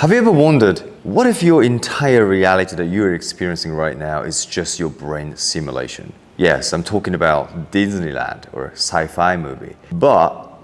Have you ever wondered, what if your entire reality that you're experiencing right now is just your brain simulation? Yes, I'm talking about Disneyland or a sci-fi movie, but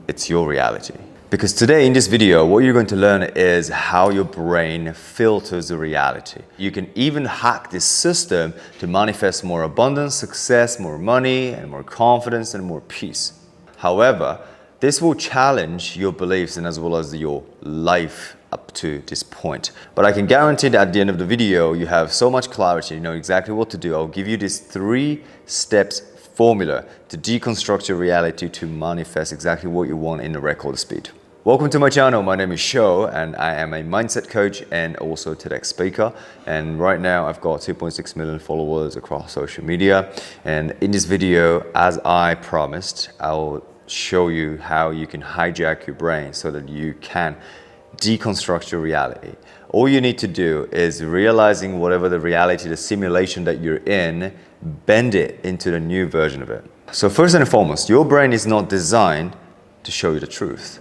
it's your reality. Because today in this video, what you're going to learn is how your brain filters the reality. You can even hack this system to manifest more abundance, success, more money, and more confidence and more peace. However, this will challenge your beliefs and as well as your life up to this point. But I can guarantee that at the end of the video, you have so much clarity, you know exactly what to do. I'll give you this 3 steps formula to deconstruct your reality to manifest exactly what you want in a record speed. Welcome to my channel. My name is Sho and I am a mindset coach and also TEDx speaker. And right now I've got 2.6 million followers across social media. And in this video, as I promised, I'll show you how you can hijack your brain so that you can deconstruct your reality. All you need to do is realizing whatever the reality, the simulation that you're in, bend it into the new version of it. So first and foremost, your brain is not designed to show you the truth.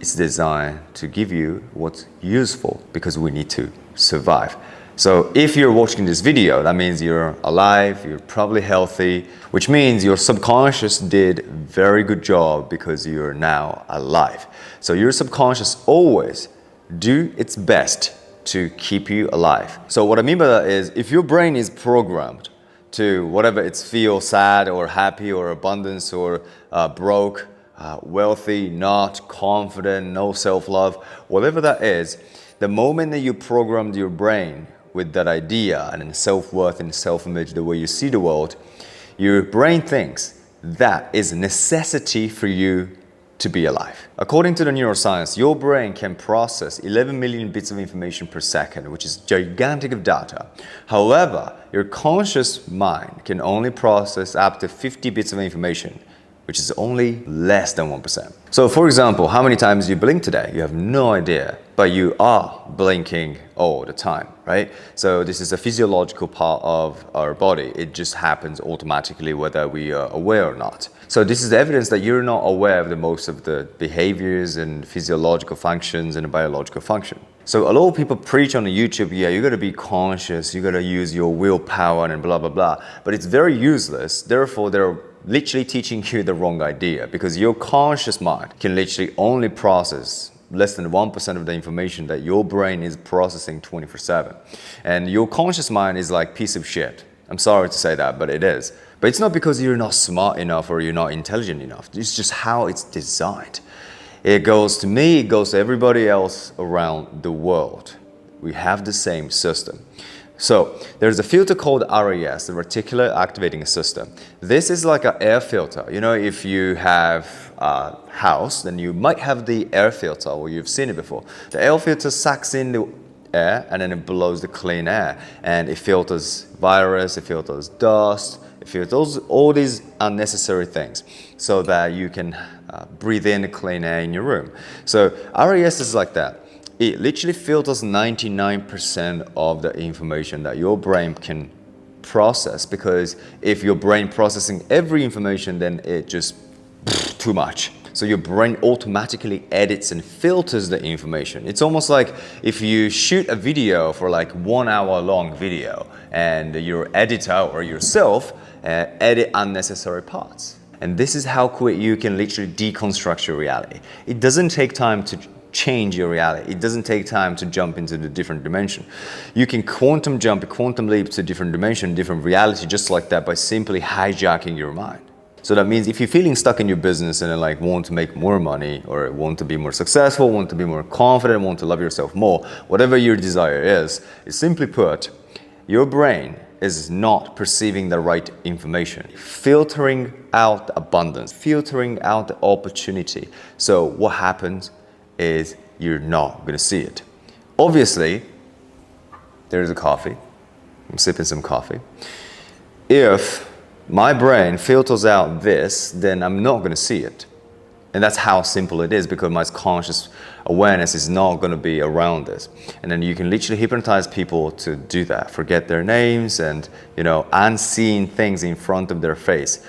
It's designed to give you what's useful because we need to survive. So if you're watching this video, that means you're alive, you're probably healthy, which means your subconscious did a very good job because you're now alive. So your subconscious always do its best to keep you alive. So what I mean by that is if your brain is programmed to whatever it's feel sad or happy or abundance or broke, wealthy, not confident, no self-love, whatever that is, the moment that you programmed your brain with that idea and self-worth and self-image, the way you see the world, your brain thinks that is a necessity for you to be alive. According to the neuroscience, your brain can process 11 million bits of information per second, which is gigantic of data. However, your conscious mind can only process up to 50 bits of information, which is only less than 1%. So for example, how many times you blink today? You have no idea, but you are blinking all the time, right? So this is a physiological part of our body. It just happens automatically whether we are aware or not. So this is evidence that you're not aware of the most of the behaviors and physiological functions and the biological function. So a lot of people preach on the YouTube, yeah, you gotta be conscious, you gotta use your willpower and blah, blah, blah. But it's very useless. Therefore, they're literally teaching you the wrong idea because your conscious mind can literally only process less than 1% of the information that your brain is processing 24/7. And your conscious mind is like piece of shit. I'm sorry to say that, but it is. But it's not because you're not smart enough or you're not intelligent enough. It's just how it's designed. It goes to me, it goes to everybody else around the world. We have the same system. So there's a filter called RAS, the reticular activating system. This is like an air filter. You know, if you have a house, then you might have the air filter, or you've seen it before. The air filter sucks in the air and then it blows the clean air. And it filters virus, it filters dust, it filters all these unnecessary things so that you can breathe in the clean air in your room. So RAS is like that. It literally filters 99% of the information that your brain can process, because if your brain processing every information, then it just too much. So your brain automatically edits and filters the information. It's almost like if you shoot a video for like 1 hour long video and your editor or yourself edit unnecessary parts. And this is how quick you can literally deconstruct your reality. It doesn't take time to change your reality. It doesn't take time to jump into the different dimension. You can quantum jump, a quantum leap to different dimension, different reality just like that by simply hijacking your mind. So that means if you're feeling stuck in your business and like want to make more money or want to be more successful, want to be more confident, want to love yourself more, whatever your desire is simply put, your brain is not perceiving the right information, filtering out abundance, filtering out the opportunity. So what happens is you're not going to see it. Obviously, there's a coffee. I'm sipping some coffee. If my brain filters out this, then I'm not going to see it. And that's how simple it is, because my conscious awareness is not going to be around this. And then you can literally hypnotize people to do that, forget their names and, you know, unseen things in front of their face.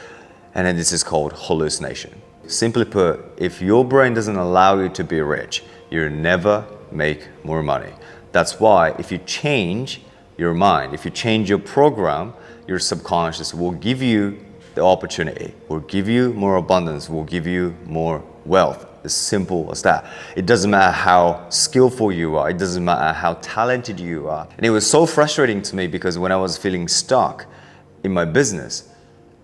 And then this is called hallucination. Simply put, if your brain doesn't allow you to be rich, you're never make more money. That's why if you change your mind, if you change your program, your subconscious will give you the opportunity, will give you more abundance, will give you more wealth. As simple as that. It doesn't matter how skillful you are, it doesn't matter how talented you are. And it was so frustrating to me because when I was feeling stuck in my business,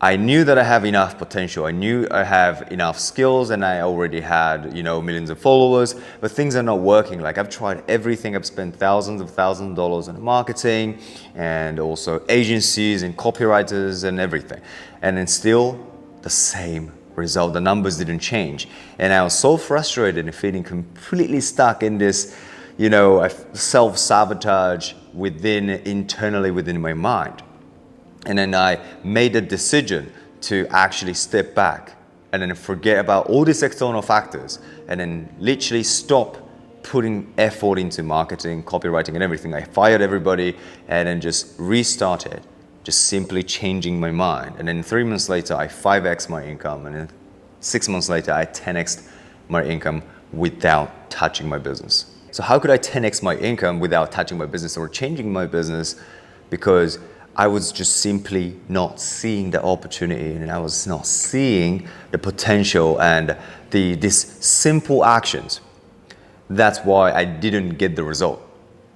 I knew that I have enough potential. I knew I have enough skills and I already had, millions of followers, but things are not working. Like I've tried everything. I've spent thousands of dollars on marketing and also agencies and copywriters and everything. And then still the same result. The numbers didn't change. And I was so frustrated and feeling completely stuck in this, self-sabotage internally within my mind. And then I made a decision to actually step back and then forget about all these external factors and then literally stop putting effort into marketing, copywriting and everything. I fired everybody and then just restarted, just simply changing my mind. And then 3 months later, I 5x my income. And then 6 months later, I 10x my income without touching my business. So how could I 10x my income without touching my business or changing my business? Because I was just simply not seeing the opportunity and I was not seeing the potential and these simple actions. That's why I didn't get the result.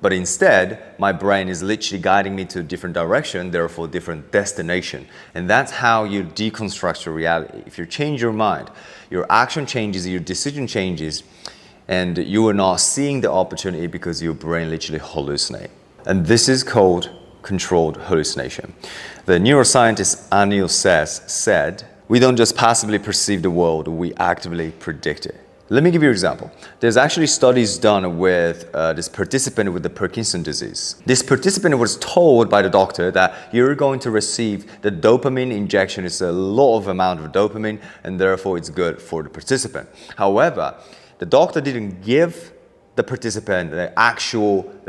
But instead, my brain is literally guiding me to a different direction, therefore different destination. And that's how you deconstruct your reality. If you change your mind, your action changes, your decision changes, and you are not seeing the opportunity because your brain literally hallucinates. And this is called controlled hallucination. The neuroscientist Anil said, we don't just passively perceive the world, we actively predict it. Let me give you an example. There's actually studies done with this participant with the Parkinson's disease. This participant was told by the doctor that you're going to receive the dopamine injection. It's a lot of amount of dopamine and therefore it's good for the participant. However, the doctor didn't give the participant the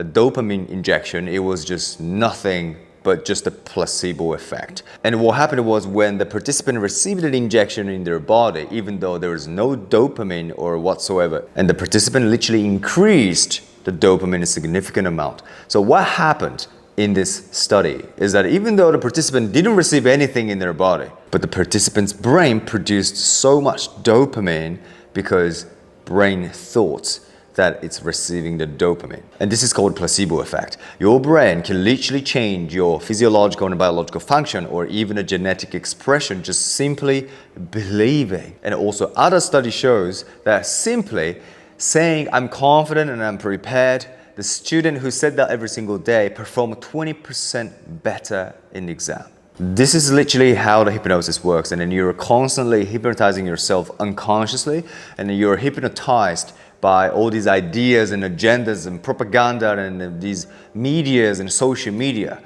dopamine injection. It was just nothing but just a placebo effect. And what happened was when the participant received an injection in their body, even though there was no dopamine or whatsoever, and the participant literally increased the dopamine a significant amount. So what happened in this study is that even though the participant didn't receive anything in their body, but the participant's brain produced so much dopamine because brain thought that it's receiving the dopamine. And this is called placebo effect. Your brain can literally change your physiological and biological function or even a genetic expression just simply believing. And also other study shows that simply saying I'm confident and I'm prepared, the student who said that every single day performed 20% better in the exam. This is literally how the hypnosis works. And then you're constantly hypnotizing yourself unconsciously and then you're hypnotized by all these ideas and agendas and propaganda and these medias and social media.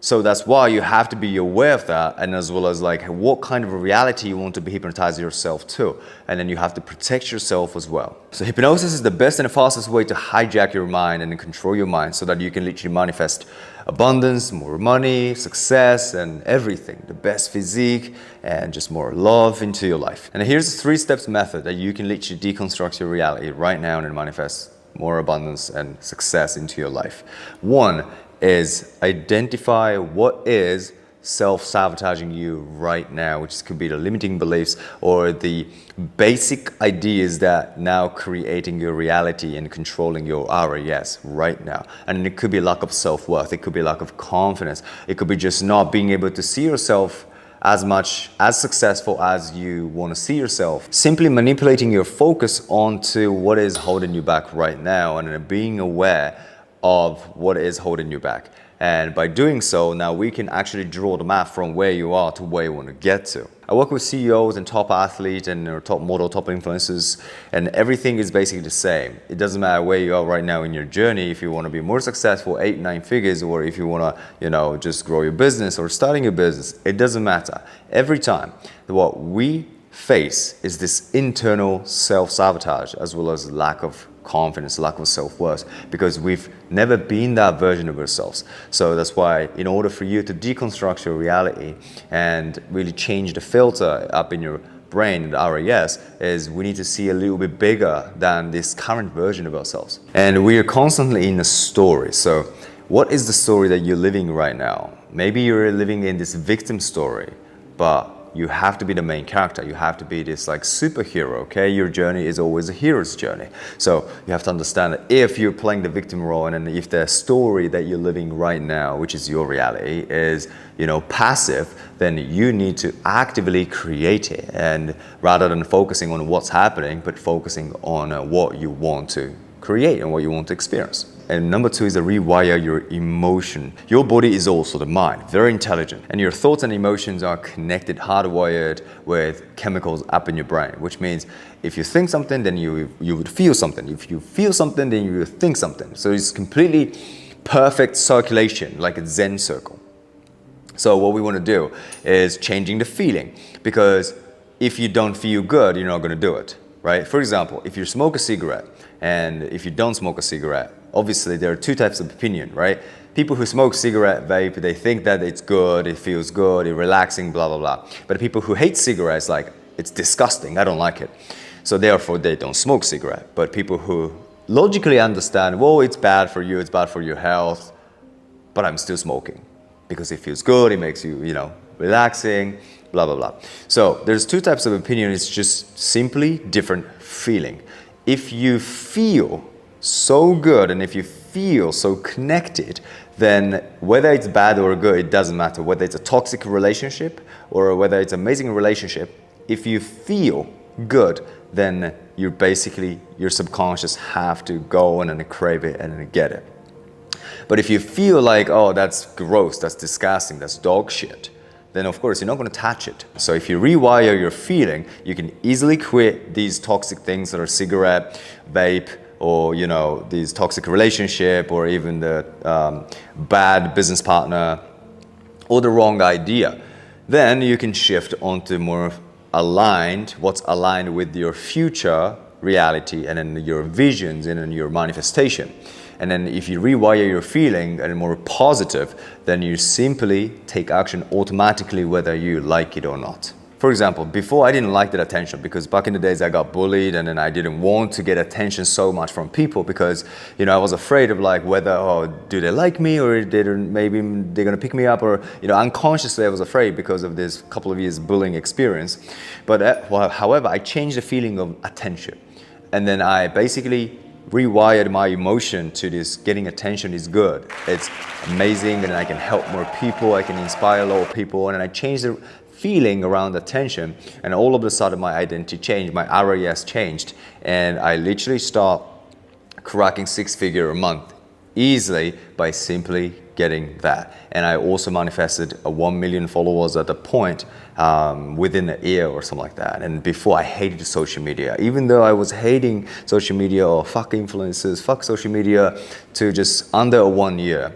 So that's why you have to be aware of that and as well as like what kind of a reality you want to be hypnotizing yourself to. And then you have to protect yourself as well. So hypnosis is the best and the fastest way to hijack your mind and control your mind so that you can literally manifest abundance, more money, success and everything. The best physique and just more love into your life. And here's a 3-step method that you can literally deconstruct your reality right now and manifest more abundance and success into your life. 1 is identify what is self-sabotaging you right now, which could be the limiting beliefs or the basic ideas that now creating your reality and controlling your aura, yes, right now. And it could be lack of self-worth, it could be lack of confidence, it could be just not being able to see yourself as much as successful as you want to see yourself. Simply manipulating your focus onto what is holding you back right now and then being aware of what is holding you back. And by doing so, now we can actually draw the map from where you are to where you want to get to. I work with CEOs and top athletes and top model, top influencers, and everything is basically the same. It doesn't matter where you are right now in your journey, if you want to be more successful, 8-9 figures, or if you want to, just grow your business or starting your business, it doesn't matter. Every time, what we face is this internal self-sabotage as well as lack of confidence, lack of self-worth, because we've never been that version of ourselves. So that's why in order for you to deconstruct your reality and really change the filter up in your brain, the RAS, is we need to see a little bit bigger than this current version of ourselves. And we are constantly in a story. So what is the story that you're living right now? Maybe you're living in this victim story, but you have to be the main character. You have to be this like superhero, okay? Your journey is always a hero's journey. So you have to understand that if you're playing the victim role, and then if the story that you're living right now, which is your reality, is, you know, passive, then you need to actively create it. And rather than focusing on what's happening, but focusing on what you want to create and what you want to experience. And number 2 is to rewire your emotion. Your body is also the mind, very intelligent. And your thoughts and emotions are connected, hardwired with chemicals up in your brain, which means if you think something, then you would feel something. If you feel something, then you would think something. So it's completely perfect circulation, like a Zen circle. So what we want to do is changing the feeling, because if you don't feel good, you're not going to do it, right? For example, if you smoke a cigarette and if you don't smoke a cigarette, obviously there are 2 types of opinion, right? People who smoke cigarette vape, they think that it's good, it feels good, it's relaxing, blah, blah, blah. But people who hate cigarettes, like, it's disgusting, I don't like it. So therefore they don't smoke cigarette. But people who logically understand, well, it's bad for you, it's bad for your health, but I'm still smoking because it feels good, it makes you, you know, relaxing, blah, blah, blah. So there's 2 types of opinion. It's just simply different feeling. If you feel so good and if you feel so connected, then whether it's bad or good, it doesn't matter. Whether it's a toxic relationship or whether it's an amazing relationship, if you feel good, then you're basically, your subconscious have to go on and crave it and get it. But if you feel like, oh, that's gross, that's disgusting, that's dog shit, then of course you're not going to touch it. So if you rewire your feeling, you can easily quit these toxic things that are cigarette, vape, or, you know, these toxic relationship, or even the bad business partner, or the wrong idea. Then you can shift onto more aligned, what's aligned with your future reality, and then your visions and then your manifestation. And then if you rewire your feeling and more positive, then you simply take action automatically whether you like it or not. For example, before I didn't like that attention, because back in the days I got bullied and then I didn't want to get attention so much from people because, you know, I was afraid of like whether, oh, do they like me, or maybe they're gonna pick me up, or, you know, unconsciously I was afraid because of this couple of years bullying experience. But however, I changed the feeling of attention. And then I basically rewired my emotion to this: getting attention is good, it's amazing, and I can help more people, I can inspire a lot of people. And then I changed the feeling around attention, and all of a sudden my identity changed, my RAS changed, and I literally start cracking 6-figure a month easily by simply getting that. And I also manifested 1 million followers at the point within a year or something like that. And before, I hated social media. Even though I was hating social media, or fuck influencers, fuck social media, to just under 1 year,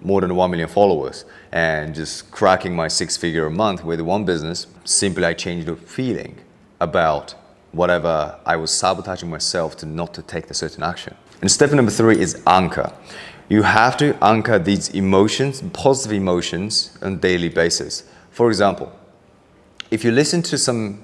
more than 1 million followers, and just cracking my 6-figure a month with one business. Simply, I changed the feeling about whatever I was sabotaging myself to take the certain action. And step number 3 is anchor. You have to anchor these emotions, positive emotions, on a daily basis. For example, if you listen to some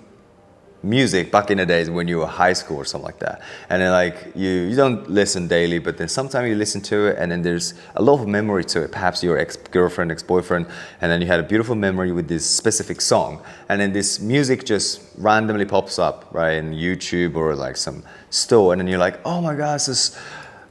music back in the days when you were high school or something like that, and then like you don't listen daily, but then sometimes you listen to it and then there's a lot of memory to it. Perhaps your ex-girlfriend, ex-boyfriend, and then you had a beautiful memory with this specific song, and then this music just randomly pops up, right, in YouTube or like some store, and then you're like, oh my gosh,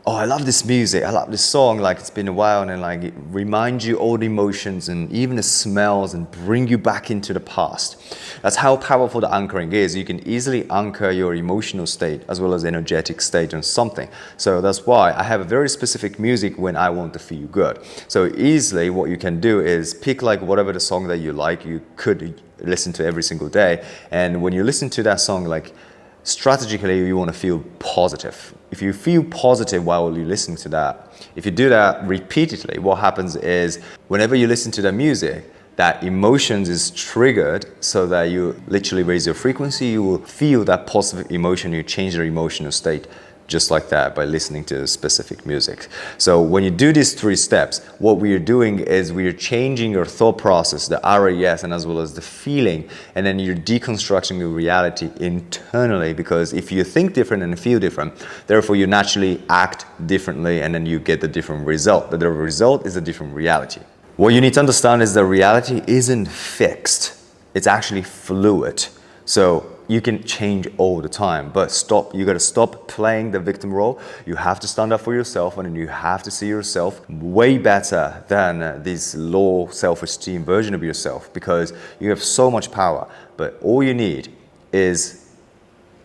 I love this music, I love this song, like it's been a while, and then like it reminds you all the emotions and even the smells and bring you back into the past. That's how powerful the anchoring is. You can easily anchor your emotional state as well as energetic state on something. So that's why I have a very specific music when I want to feel good. So easily what you can do is pick like whatever the song that you like, you could listen to every single day. And when you listen to that song, like strategically, you want to feel positive. If you feel positive while you listen to that, if you do that repeatedly, what happens is whenever you listen to the music, that emotions is triggered so that you literally raise your frequency, you will feel that positive emotion, you change your emotional state just like that, by listening to specific music. So when you do these 3 steps, what we are doing is we are changing your thought process, the RAS, and as well as the feeling, and then you're deconstructing your reality internally, because if you think different and feel different, therefore you naturally act differently, and then you get the different result. But the result is a different reality. What you need to understand is that reality isn't fixed. It's actually fluid. So you can change all the time, but you gotta stop playing the victim role. You have to stand up for yourself, and then you have to see yourself way better than this low self-esteem version of yourself, because you have so much power. But all you need is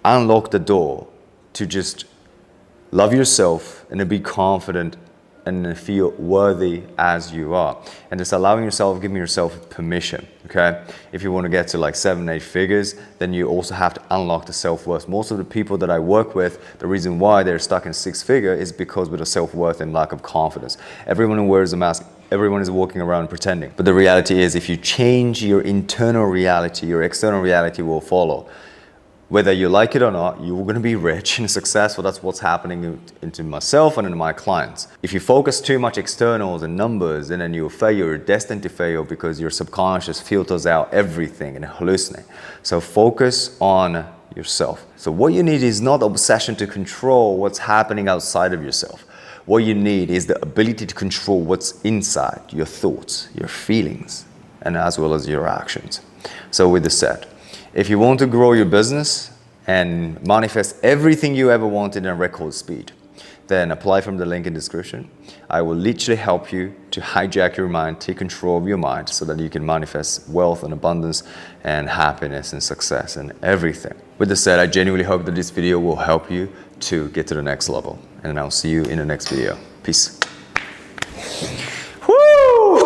unlock the door to just love yourself and then be confident and feel worthy as you are, and just allowing yourself, giving yourself permission. Okay, if you want to get to like 7, 8 figures, then you also have to unlock the self-worth. Most of the people that I work with, the reason why they're stuck in 6 figure is because with a self-worth and lack of confidence. Everyone who wears a mask, everyone is walking around pretending, but the reality is, if you change your internal reality, your external reality will follow. Whether you like it or not, you're going to be rich and successful. That's what's happening into myself and in my clients. If you focus too much externals and numbers, and then you'll fail, you're destined to fail, because your subconscious filters out everything and hallucinate. So focus on yourself. So what you need is not obsession to control what's happening outside of yourself. What you need is the ability to control what's inside, your thoughts, your feelings, and as well as your actions. So with this said, if you want to grow your business and manifest everything you ever wanted in record speed, then apply from the link in the description. I will literally help you to hijack your mind, take control of your mind, so that you can manifest wealth and abundance and happiness and success and everything. With this said, I genuinely hope that this video will help you to get to the next level. And I'll see you in the next video. Peace. Woo!